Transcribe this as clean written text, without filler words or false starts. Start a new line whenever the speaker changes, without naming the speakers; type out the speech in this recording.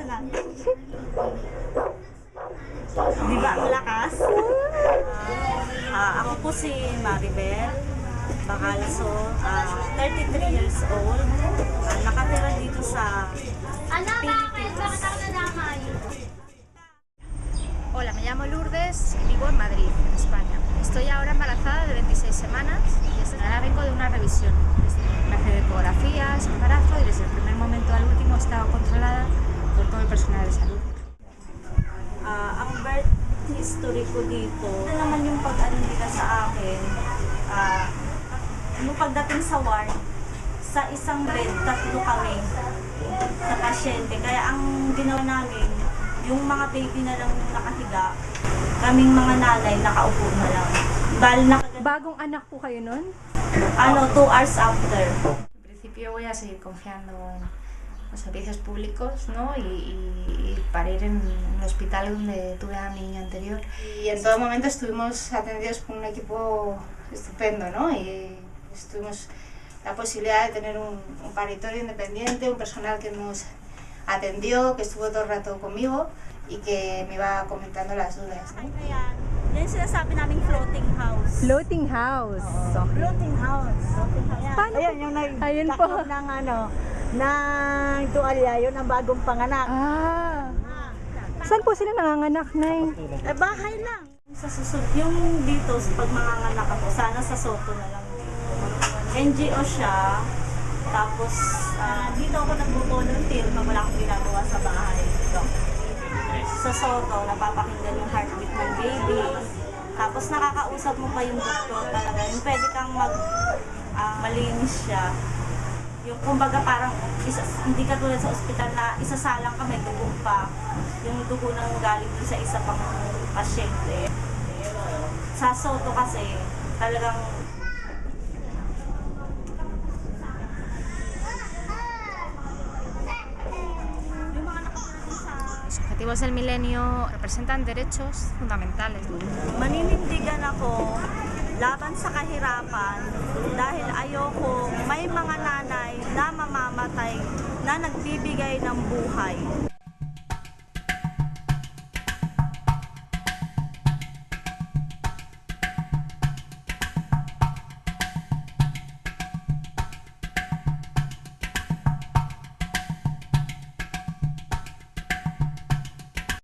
natin. Di ba ang lakas? Ako po si Maribel Bacalaso, 33 years old. Nakatira dito sa Philippines.
Hola, me llamo Lourdes y vivo en Madrid, en España. Estoy ahora embarazada de 26 semanas y ahora vengo de una revisión. Me hacen ecografías, embarazo y desde el primer momento al último he estado controlada por todo el personal de salud.
Ang birth history ko dito, ano naman yung pag-ano nila sa akin, nung pagdating sa ward, sa isang bed, 3 kami sa pasyente. Kaya ang ginawa namin, yung mga baby na lang nakahiga, kaming mga nanay nakaupo na lang.
¿Bagong anak po kayo nun?
2 hours after.
En principio voy a seguir confiando en los servicios públicos, ¿no? y para ir en el hospital donde tuve a mi niño anterior. Y en todo momento estuvimos atendidos por un equipo estupendo, ¿no? Y tuvimos la posibilidad de tener un paritorio independiente, un personal que nos atendió, que estuvo todo el rato conmigo y que me iba comentando las dudas, ¿no?
Ayan, yan yung sinasabi naming floating house.
Floating house. Okay.
Floating house.
Paano
Ayan,
po?
yung
Ayun po.
nagtakot ng tuwalya, yun ang bagong panganak.
Saan po sila nanganganak, Nay?
Bahay lang.
Sa susunod, yung dito, pag manganganak ako, sana sa Soto na lang. NGO siya, tapos dito ako nagbo-volunteer pag wala akong ginagawa sa bahay. Dito. Sa Soto, napapakinggan yung heartbeat ng baby. Tapos nakakausap mo pa yung doktor talaga. Yung pwede kang malinis siya. Yung kumbaga parang hindi ka tulad sa ospital na isasalang ka, may dugo pa. Yung dugo nang galing dun sa isa pang pasyente. Sa Soto kasi talagang
Los objetivos del milenio representan derechos fundamentales.
maninindigan ako laban sa kahirapan dahil ayoko may mga nanay na mamamatay na nagbibigay ng buhay.